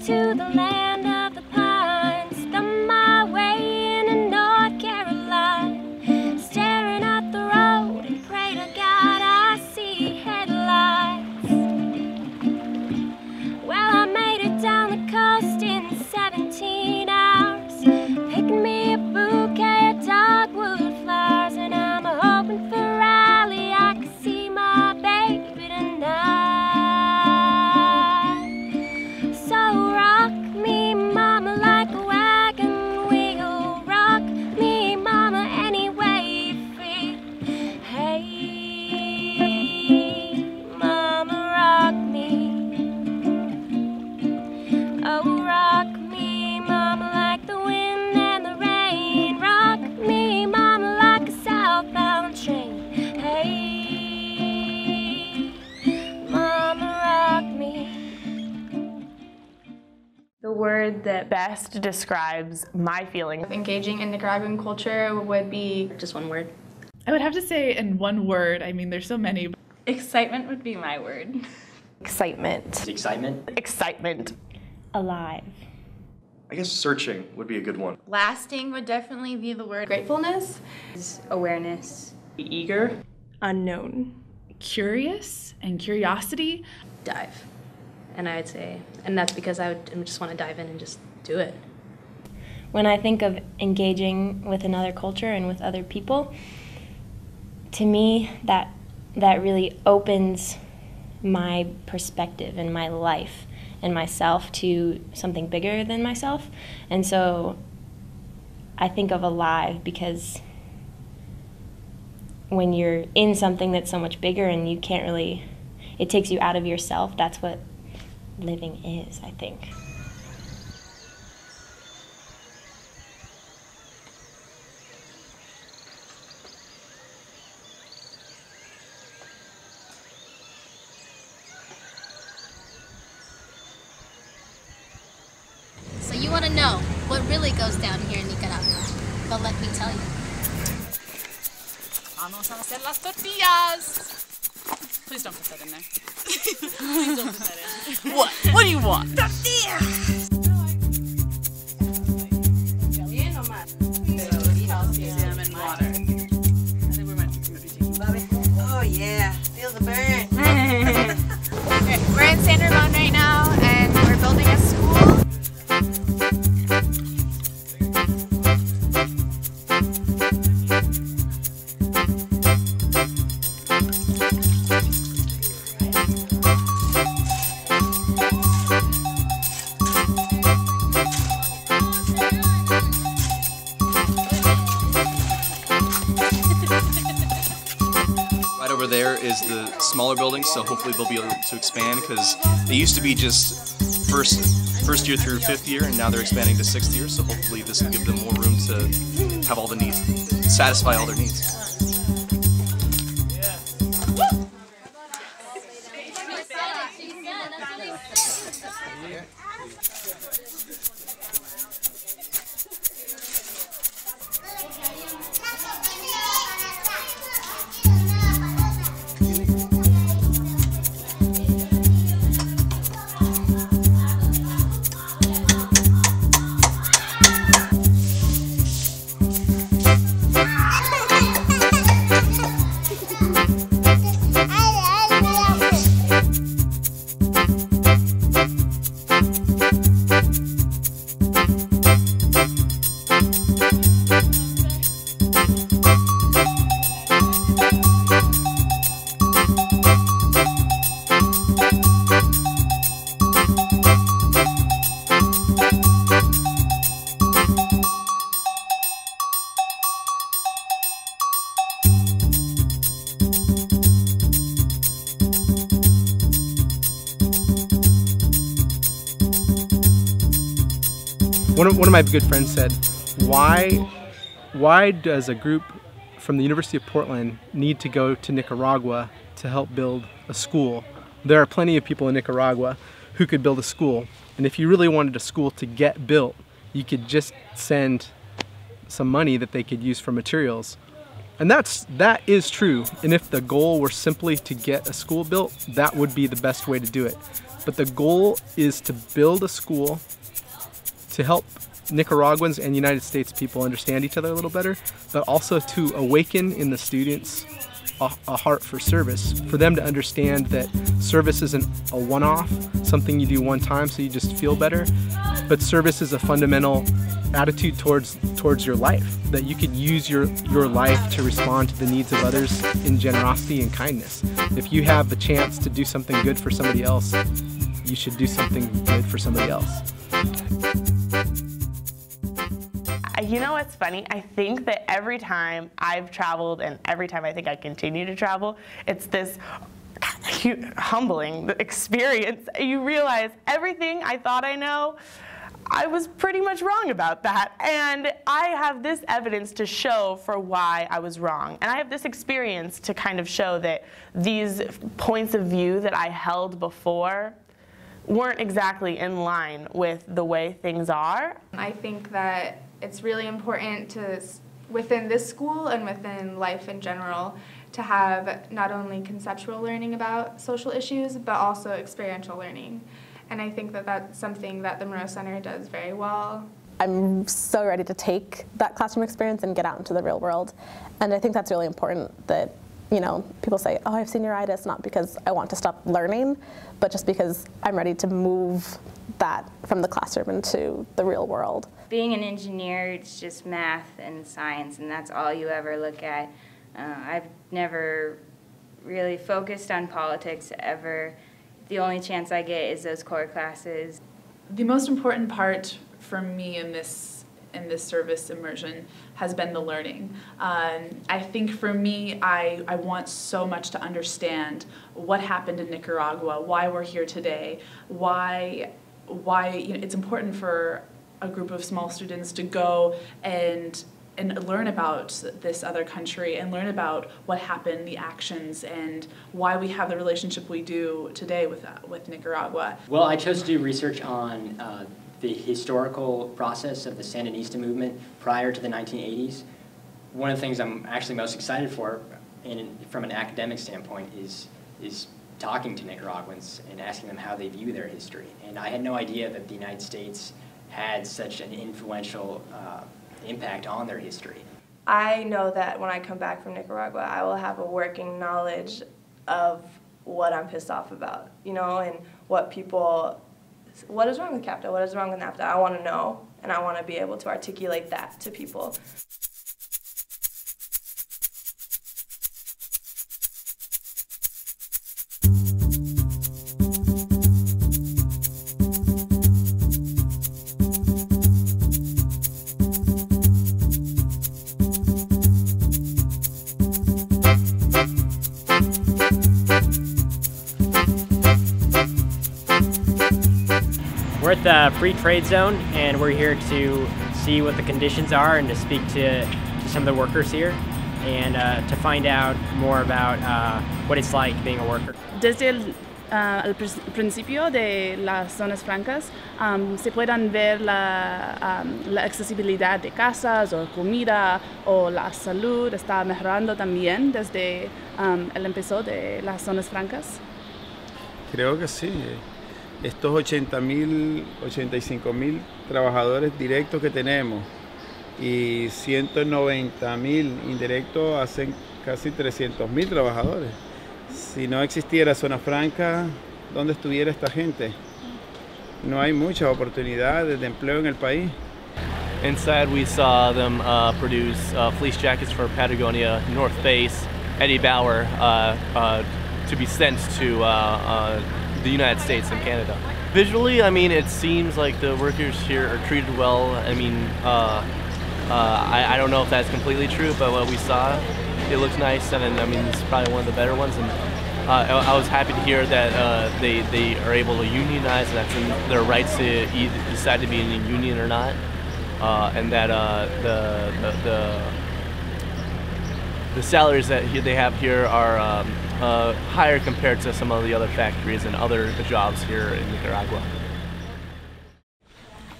to the land of the pines, thumb my way into North Carolina, staring at the road and pray to God I see headlights. Well, I made it down the coast in 17 hours, picking me a bouquet of dogwood flowers, and I'm hoping for Raleigh I can see my baby tonight. So rock me, mama, like a wagon wheel. Rock me, mama, any way you feel. Hey, mama, rock me. Oh, rock me, mama, like the wind and the rain. Rock me, mama, like a southbound train. Hey, mama, rock me. The word that best describes my feeling. Engaging in Nicaraguan culture would be just one word. I would have to say in one word. I mean, there's so many. Excitement would be my word. Excitement. Excitement. Excitement. Alive. I guess searching would be a good one. Lasting would definitely be the word. Gratefulness. Awareness. Eager. Unknown. Curious and curiosity. Dive. And I would say, and that's because I just want to dive in and just do it. When I think of engaging with another culture and with other people, to me that really opens my perspective and my life and myself to something bigger than myself. And so I think of alive because when you're in something that's so much bigger and you can't really, it takes you out of yourself. That's what living is, I think. So you want to know what really goes down here in Nicaragua? But let me tell you. Vamos a hacer las tortillas. Please don't put that in there. Please don't put that in. What? What do you want? Tortillas! Salmon water. I think we're meant to be taking. Oh yeah, feel the burn. We're in San Ramon right now, and we're building a school. Right over there is the smaller building, so hopefully they'll be able to expand because they used to be just first year through 5th year, and now they're expanding to 6th year, so hopefully this will give them more room to have all the needs, satisfy all their needs. One of my good friends said, why does a group from the University of Portland need to go to Nicaragua to help build a school? There are plenty of people in Nicaragua who could build a school, and if you really wanted a school to get built, you could just send some money that they could use for materials. And that is true, and if the goal were simply to get a school built, that would be the best way to do it. But the goal is to build a school to help Nicaraguans and United States people understand each other a little better, but also to awaken in the students a heart for service, for them to understand that service isn't a one-off, something you do one time so you just feel better, but service is a fundamental attitude towards your life, that you could use your life to respond to the needs of others in generosity and kindness. If you have the chance to do something good for somebody else, you should do something good for somebody else. You know what's funny? I think that every time I've traveled and every time I think I continue to travel, it's this humbling experience. You realize everything I thought I know, I was pretty much wrong about that. And I have this evidence to show for why I was wrong. And I have this experience to kind of show that these points of view that I held before weren't exactly in line with the way things are. I think that it's really important to, within this school and within life in general, to have not only conceptual learning about social issues, but also experiential learning. And I think that that's something that the Monroe Center does very well. I'm so ready to take that classroom experience and get out into the real world. And I think that's really important that, you know, people say, oh, I have senioritis, not because I want to stop learning, but just because I'm ready to move that from the classroom into the real world. Being an engineer, it's just math and science, and that's all you ever look at. I've never really focused on politics ever. The only chance I get is those core classes. The most important part for me in this service immersion has been the learning. I think for me, I want so much to understand what happened in Nicaragua, why we're here today, why it's important for a group of small students to go and learn about this other country and learn about what happened, the actions, and why we have the relationship we do today with Nicaragua. Well, I chose to do research on the historical process of the Sandinista movement prior to the 1980s. One of the things I'm actually most excited for, from an academic standpoint, is talking to Nicaraguans and asking them how they view their history. And I had no idea that the United States had such an influential impact on their history. I know that when I come back from Nicaragua, I will have a working knowledge of what I'm pissed off about, you know, and what is wrong with CAPTA, what is wrong with NAFTA. I want to know, and I want to be able to articulate that to people. We're at the Free Trade Zone, and we're here to see what the conditions are and to speak to some of the workers here and to find out more about what it's like being a worker. Desde el principio de las zonas francas se pueden ver la accesibilidad de casas o comida o la salud está mejorando también desde el empezó de las zonas francas. Creo que sí. Estos 80.000, 85.000 trabajadores directos que tenemos y 190.000 indirectos hacen casi 300.000 trabajadores. Si no existiera zona franca, ¿dónde estuviera esta gente? No hay muchas oportunidades de empleo en el país. Inside we saw them produce fleece jackets for Patagonia, North Face, Eddie Bauer, to be sent to the United States and Canada. Visually, I mean, it seems like the workers here are treated well. I mean, I don't know if that's completely true, but what we saw, it looks nice, and I mean, it's probably one of the better ones. And I was happy to hear that they are able to unionize, and that's in their rights to decide to be in a union or not, and that the salaries that they have here are higher compared to some of the other factories and other jobs here in Nicaragua.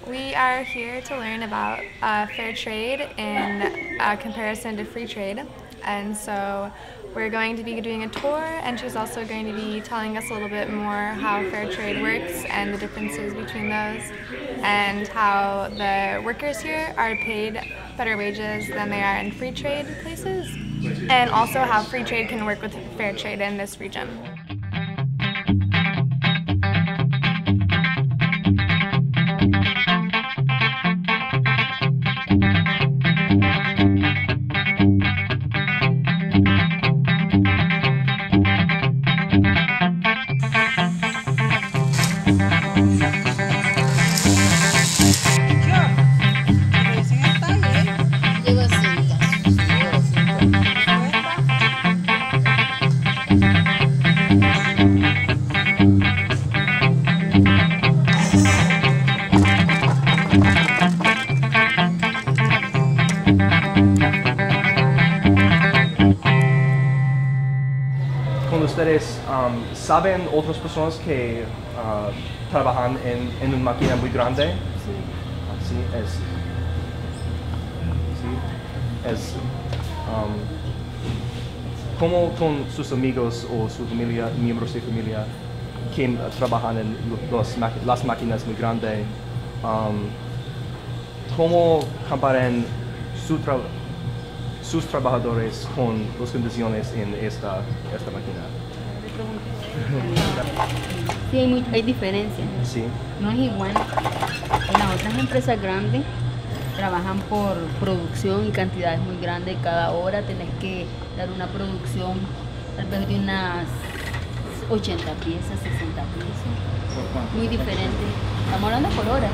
We are here to learn about fair trade in comparison to free trade. And so We're going to be doing a tour, and she's also going to be telling us a little bit more how fair trade works and the differences between those, and how the workers here are paid better wages than they are in free trade places, and also how free trade can work with fair trade in this region. Con ustedes, ¿saben otras personas que trabajan en una máquina muy grande? Sí, ¿cómo con sus amigos o su familia, miembros de familia que trabajan en las máquinas muy grandes, cómo comparan sus trabajadores con las condiciones en esta máquina? Sí, hay diferencia. Sí. No es igual. En las otras empresas grandes trabajan por producción y cantidades muy grandes. Cada hora tenés que dar una producción tal vez de unas 80 piezas, 60 piezas. Muy diferente. Estamos hablando por hora.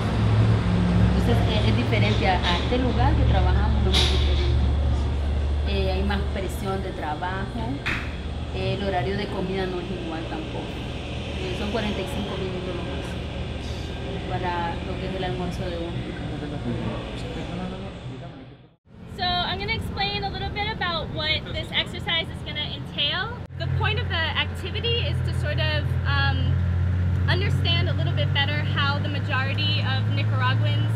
Entonces es diferente a este lugar que trabajamos, no es diferente. Hay más presión de trabajo. El horario de comida no es igual tampoco. Son 45 minutos nomás para lo que es el almuerzo de uno. So I'm going to explain a little bit about what this exercise is going to entail. The point of the activity is to sort of understand a little bit better how the majority of Nicaraguans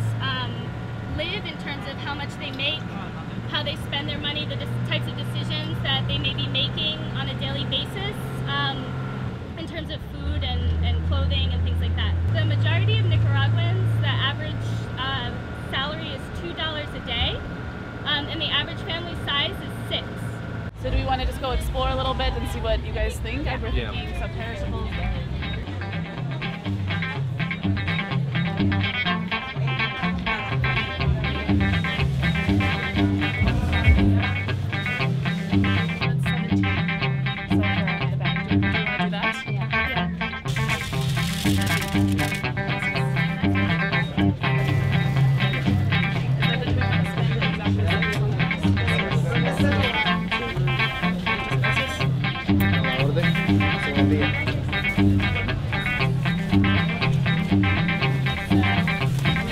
live in terms of how much they make, how they spend their money, the types of decisions that they may be making on a daily basis in terms of food and clothing and things like that. The majority of Nicaraguans, the average salary is $2 a day, and the average family size is 6. So do we want to just go explore a little bit and see what you guys think? We're thinking some perishables.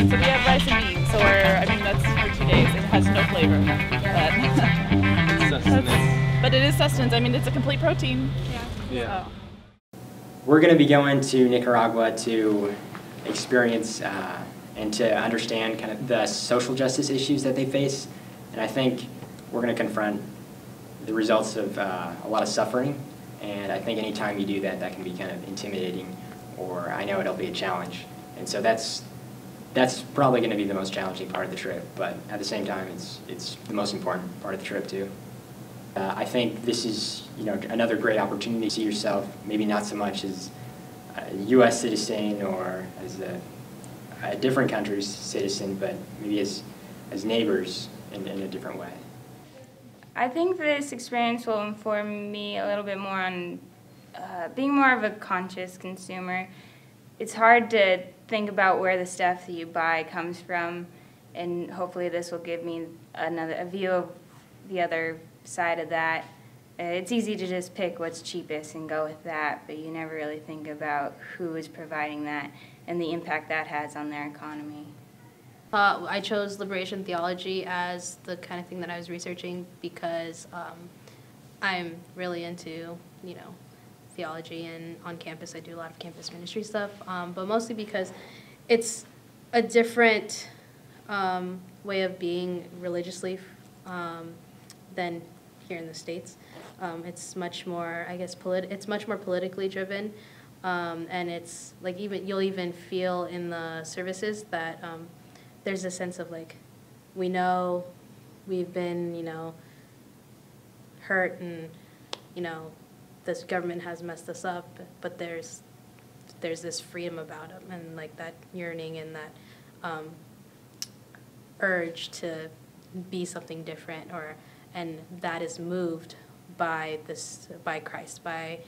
So we have rice and beans, so that's for 2 days. It has no flavor, but it is sustenance. It's a complete protein. Yeah. We're going to be going to Nicaragua to experience and to understand kind of the social justice issues that they face, and I think we're going to confront the results of a lot of suffering, and I think anytime you do that, that can be kind of intimidating, or I know it'll be a challenge, and so that's probably going to be the most challenging part of the trip, but at the same time, it's the most important part of the trip too. I think this is another great opportunity to see yourself, maybe not so much as a U.S. citizen or as a different country's citizen, but maybe as neighbors in a different way. I think this experience will inform me a little bit more on being more of a conscious consumer. It's hard to think about where the stuff that you buy comes from, and hopefully this will give me a view of the other side of that. It's easy to just pick what's cheapest and go with that, but you never really think about who is providing that and the impact that has on their economy. I chose liberation theology as the kind of thing that I was researching because I'm really into, theology, and on campus I do a lot of campus ministry stuff, but mostly because it's a different way of being religiously than here in the States. It's much more, I guess, it's much more politically driven, and it's like you'll even feel in the services that there's a sense of like, we know we've been, hurt, and this government has messed us up, but there's this freedom about them, and like that yearning and that urge to be something different, and that is moved by Christ, by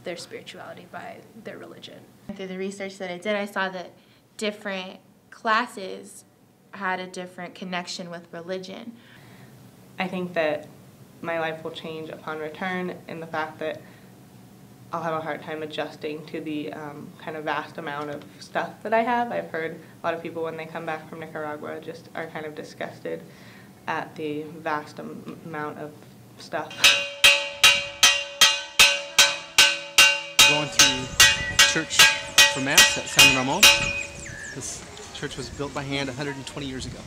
their spirituality, by their religion. Through the research that I did, I saw that different classes had a different connection with religion. I think that my life will change upon return, in the fact that I'll have a hard time adjusting to the kind of vast amount of stuff that I have. I've heard a lot of people when they come back from Nicaragua just are kind of disgusted at the vast amount of stuff. Going through church for Mass at San Ramon. This church was built by hand 120 years ago.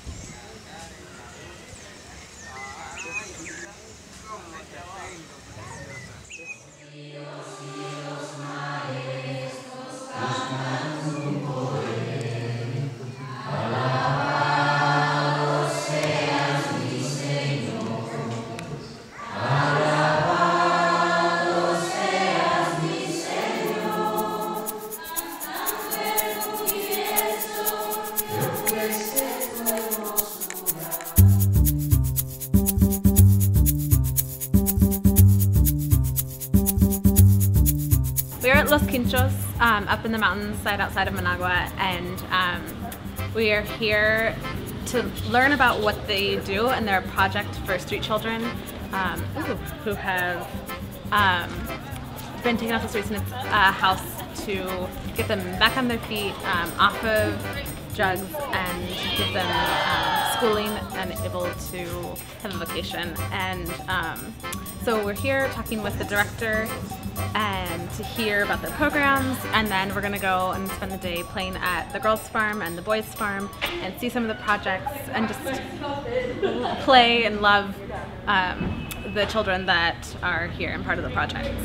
We're at Los Quinchos, up in the mountains right outside of Managua, and we are here to learn about what they do and their project for street children who have been taken off the streets, and it's a house to get them back on their feet, off of drugs, and give them schooling and able to have a vocation. And so we're here talking with the director and to hear about their programs, and then we're going to go and spend the day playing at the girls' farm and the boys' farm and see some of the projects and just play and love the children that are here and part of the projects.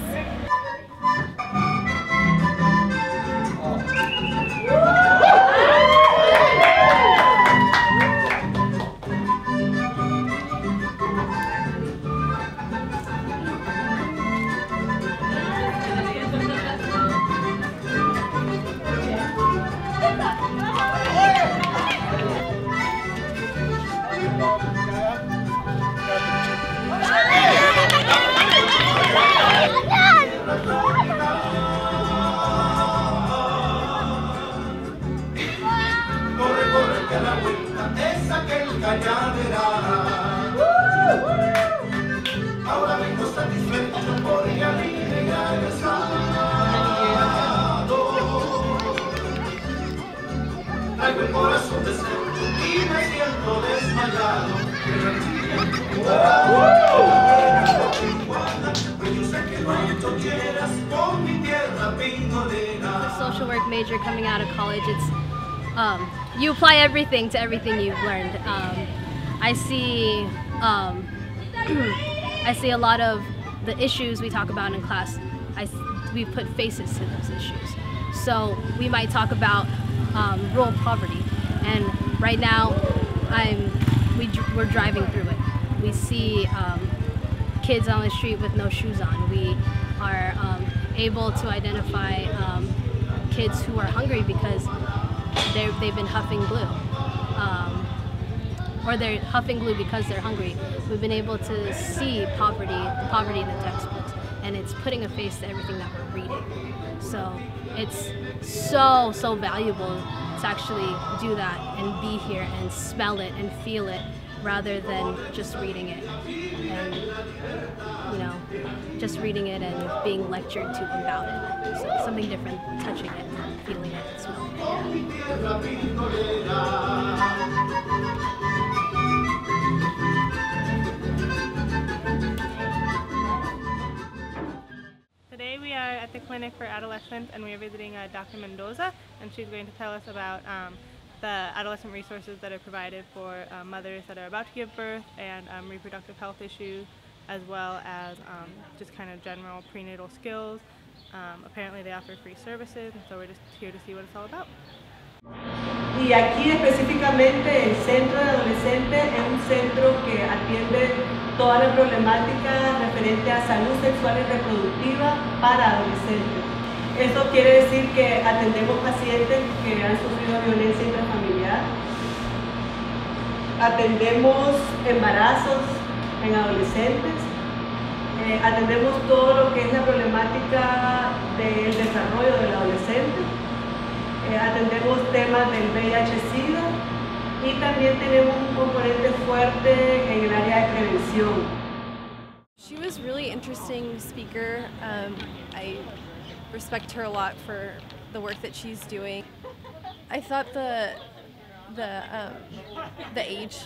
Social work major coming out of college, it's you apply everything to everything you've learned. I see I see a lot of the issues we talk about in class. We put faces to those issues. So we might talk about rural poverty, and right now we're driving through it. We see kids on the street with no shoes on. We are able to identify kids who are hungry because they've been huffing glue, or they're huffing glue because they're hungry. We've been able to see the poverty in the textbooks, and it's putting a face to everything that we're reading. So it's so valuable to actually do that and be here and smell it and feel it, rather than just reading it and just reading it and being lectured to about it. So something different, touching it, feeling it, and smelling Today we are at the clinic for adolescents, and we are visiting Dr. Mendoza, and she's going to tell us about the adolescent resources that are provided for mothers that are about to give birth, and reproductive health issues, as well as just kind of general prenatal skills. Apparently they offer free services, and so we're just here to see what it's all about. Y aquí específicamente el centro de adolescentes es un centro que atiende toda la problemática referente a salud sexual y reproductiva para adolescentes. Esto quiere decir que atendemos pacientes que han sufrido violencia intrafamiliar, atendemos embarazos en adolescentes, atendemos todo lo que es la problemática del desarrollo del adolescente, atendemos temas del VIH-Sida y también tenemos un componente fuerte en el área de prevención. She was a really interesting speaker. I respect her a lot for the work that she's doing. I thought the age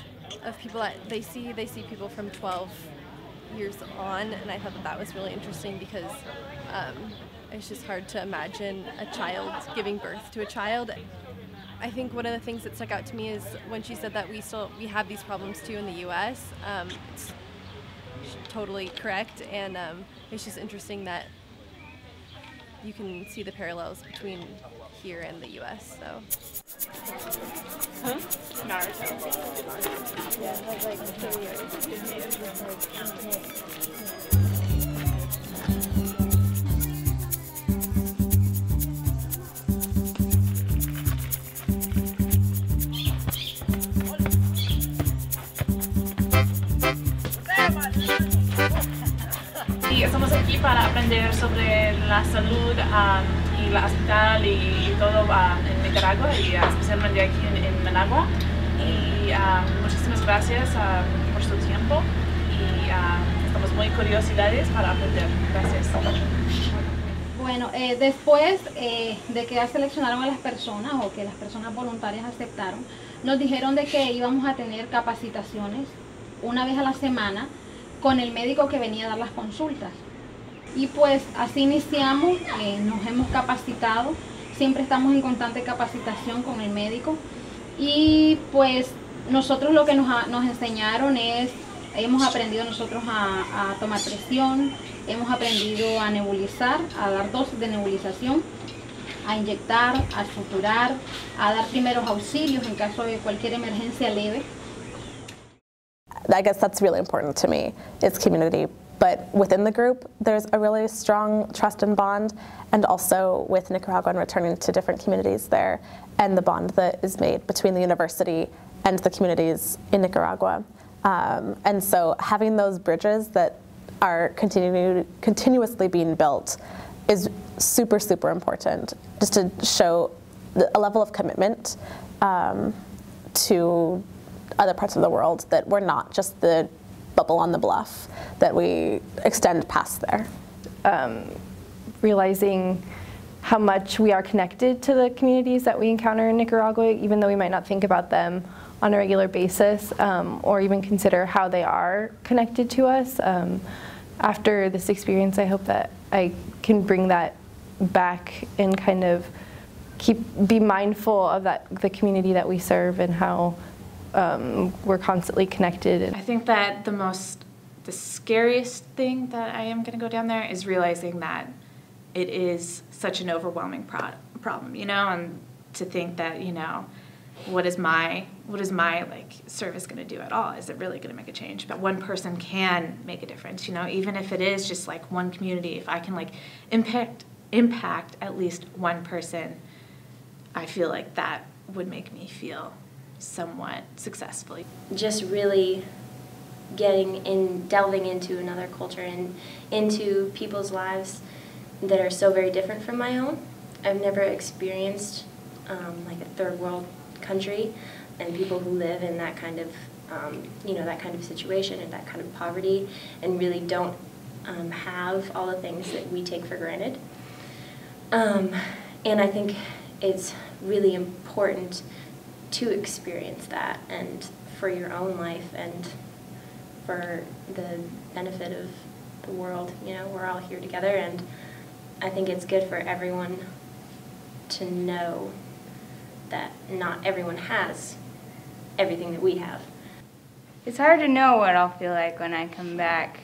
of people that they see people from 12 years on, and I thought that was really interesting because it's just hard to imagine a child giving birth to a child. I think one of the things that stuck out to me is when she said that we have these problems too in the U.S. It's totally correct, and it's just interesting that you can see the parallels between here and the U.S. So. Huh? Naruto. Yeah, it has like 3 years. Y estamos aquí para aprender sobre la salud y la hospital y todo en Nicaragua y especialmente aquí en Managua. Y muchísimas gracias por su tiempo y estamos muy curiosidades para aprender. Gracias. Bueno, después de que ya seleccionaron a las personas o que las personas voluntarias aceptaron, nos dijeron de que íbamos a tener capacitaciones una vez a la semana con el médico que venía a dar las consultas. Y pues así iniciamos, nos hemos capacitado, siempre estamos en constante capacitación con el médico y pues nosotros lo que nos enseñaron es, hemos aprendido nosotros a tomar presión, hemos aprendido a nebulizar, a dar dosis de nebulización, a inyectar, a suturar, a dar primeros auxilios en caso de cualquier emergencia leve. I guess that's really important to me, is community. But within the group, there's a really strong trust and bond, and also with Nicaragua and returning to different communities there, and the bond that is made between the university and the communities in Nicaragua. And so having those bridges that are continuously being built is super, super important, just to show a level of commitment to other parts of the world, that we're not just the bubble on the bluff, that we extend past there. Realizing how much we are connected to the communities that we encounter in Nicaragua, even though we might not think about them on a regular basis, or even consider how they are connected to us. After this experience, I hope that I can bring that back and kind of be mindful of the community that we serve and how we're constantly connected. I think that the scariest thing that I am going to go down there is realizing that it is such an overwhelming problem, you know, and to think that, you know, what is my like service going to do at all? Is it really going to make a change? But one person can make a difference, you know, even if it is just like one community. If I can like impact at least one person, I feel like that would make me feel somewhat successfully. Just really delving into another culture and into people's lives that are so very different from my own. I've never experienced like a third world country and people who live in that kind of you know, that kind of situation and that kind of poverty and really don't have all the things that we take for granted. And I think it's really important to experience that, and for your own life and for the benefit of the world. You know, we're all here together, and I think it's good for everyone to know that not everyone has everything that we have. It's hard to know what I'll feel like when I come back.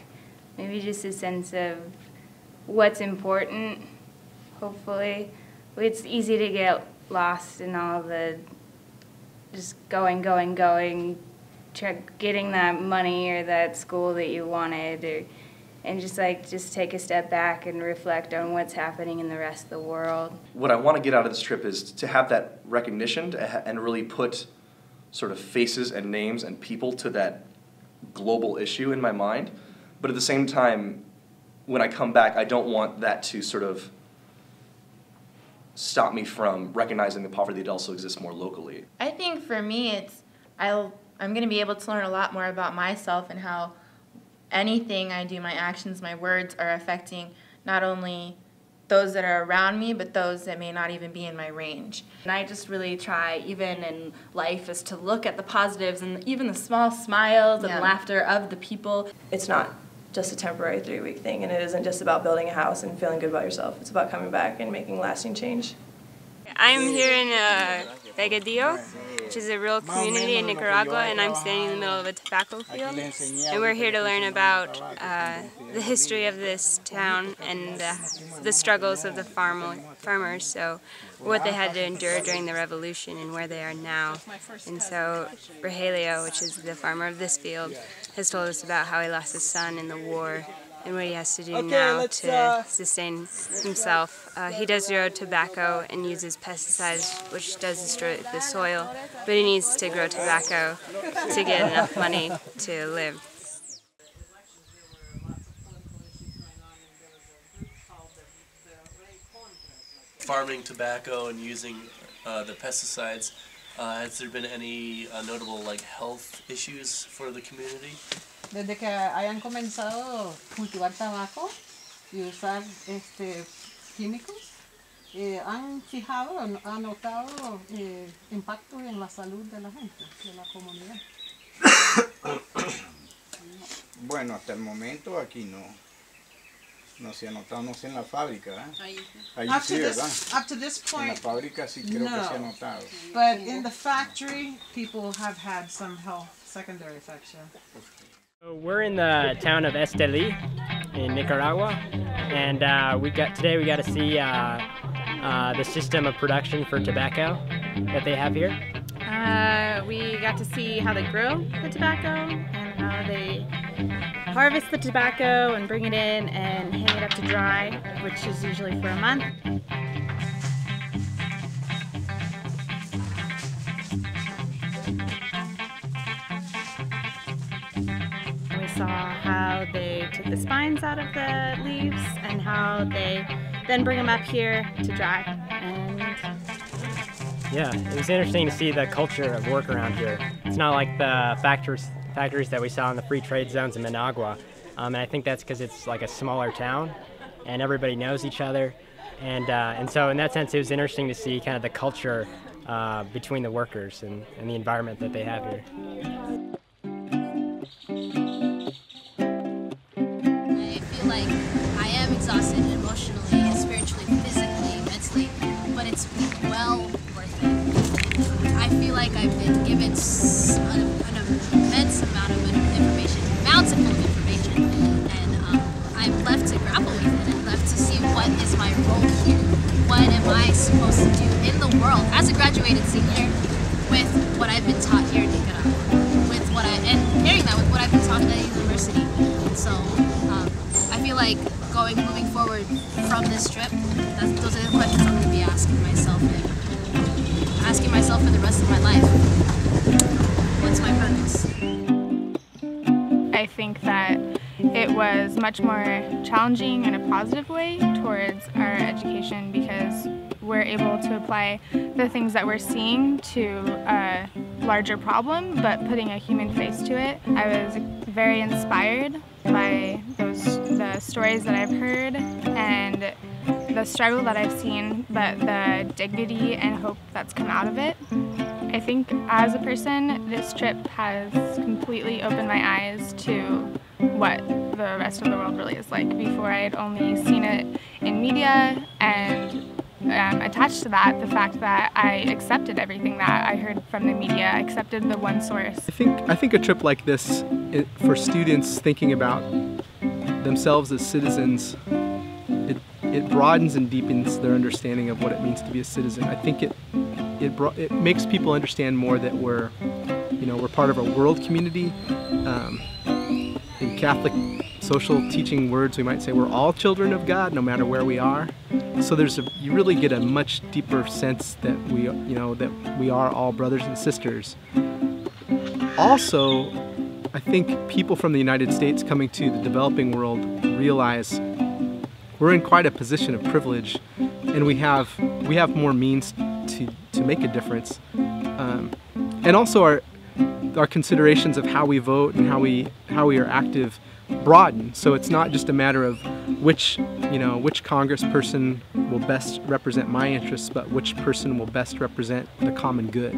maybe just a sense of what's important, hopefully. It's easy to get lost in all the just going, getting that money or that school that you wanted, and just take a step back and reflect on what's happening in the rest of the world. What I want to get out of this trip is to have that recognition and really put sort of faces and names and people to that global issue in my mind. But at the same time, when I come back, I don't want that to sort of stop me from recognizing the poverty that also exists more locally. I think for me, I'm going to be able to learn a lot more about myself and how anything I do, my actions, my words, are affecting not only those that are around me, but those that may not even be in my range. And I just really try, even in life, is to look at the positives and even the small smiles and laughter of the people. It's not just a temporary 3-week thing, and it isn't just about building a house and feeling good about yourself. It's about coming back and making lasting change. I'm here in Vegadillo, which is a rural community in Nicaragua, and I'm standing in the middle of a tobacco field. And we're here to learn about the history of this town and the struggles of the farmers, so what they had to endure during the revolution and where they are now. And so Rogelio, which is the farmer of this field, has told us about how he lost his son in the war and what he has to do now to sustain himself. He does grow tobacco and uses pesticides, which does destroy the soil, but he needs to grow tobacco to get enough money to live. Farming tobacco and using the pesticides, has there been any notable health issues for the community? Desde que hayan comenzado a cultivar tabaco y usar químicos, han fijado, han notado impactos en la salud de la gente, de la comunidad. Bueno, hasta el momento aquí no se ha notado, no sé en la fábrica, ¿eh? Ahí sí, ¿verdad? Up to this point, en la fábrica sí creo que se ha notado. But in the factory, people have had some health secondary effects. We're in the town of Esteli in Nicaragua, and today we got to see the system of production for tobacco that they have here. We got to see how they grow the tobacco and how they harvest the tobacco and bring it in and hang it up to dry, which is usually for a month. We saw how they took the spines out of the leaves and how they then bring them up here to dry. And yeah, it was interesting to see the culture of work around here. It's not like the factories that we saw in the free trade zones in Managua. And I think that's because it's like a smaller town and everybody knows each other. And so in that sense, it was interesting to see kind of the culture between the workers and the environment that they have here. I feel like I am exhausted emotionally, spiritually, physically, mentally, but it's well worth it. I feel like I've been given an immense amount of information, bountiful of information, and I'm left to grapple with it and left to see what is my role here. What am I supposed to do in the world as a graduated senior with what I've been taught here in Nicaragua, and pairing that with what I've been taught at university. And so I feel like moving forward from this trip, those are the questions I'm going to be asking myself and asking myself for the rest of my life. What's my purpose? I think that it was much more challenging in a positive way towards our education because we're able to apply the things that we're seeing to a larger problem, but putting a human face to it. I was very inspired by the stories that I've heard and the struggle that I've seen, but the dignity and hope that's come out of it. I think as a person, this trip has completely opened my eyes to what the rest of the world really is like. Before I had only seen it in media, and attached to that, the fact that I accepted everything that I heard from the media, I accepted the one source. I think a trip like this, for students thinking about themselves as citizens, it broadens and deepens their understanding of what it means to be a citizen. I think it makes people understand more that we're part of a world community. In Catholic social teaching words, we might say we're all children of God, no matter where we are. So you really get a much deeper sense that we are all brothers and sisters. Also, I think people from the United States coming to the developing world realize we're in quite a position of privilege, and we have more means to make a difference. And also our considerations of how we vote and how we are active broaden. So it's not just a matter of which congressperson will best represent my interests, but which person will best represent the common good.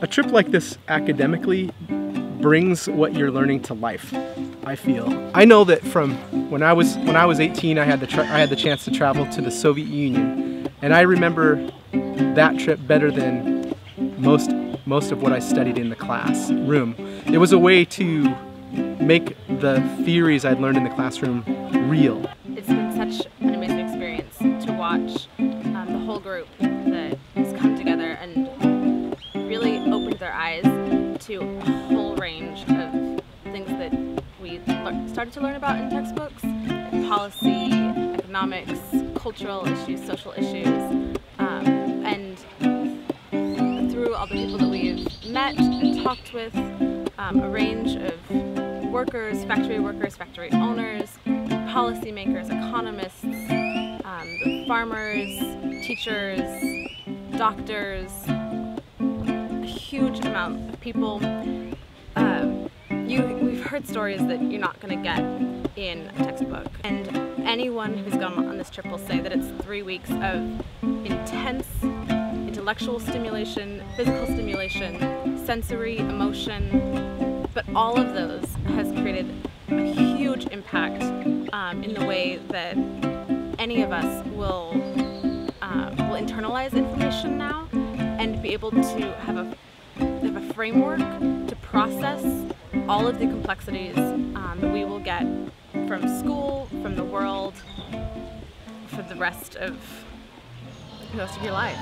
A trip like this academically brings what you're learning to life, I feel. I know that from when I was 18, I had the chance to travel to the Soviet Union, and I remember that trip better than most of what I studied in the classroom. It was a way to make the theories I'd learned in the classroom real. It's been such an amazing experience to watch the whole group that has come together and really opened their eyes to a whole range of things that we started to learn about in textbooks: policy, economics, cultural issues, social issues, and through all the people that we've met and talked with, a range of workers, factory owners, policymakers, economists, farmers, teachers, doctors, a huge amount of people. We've heard stories that you're not going to get in a textbook, and anyone who's gone on this trip will say that it's 3 weeks of intense intellectual stimulation, physical stimulation, sensory, emotion, but all of those has created a huge impact in the way that any of us will internalize information now and be able to have a framework to process all of the complexities that we will get from school, from the world, for the rest of your life.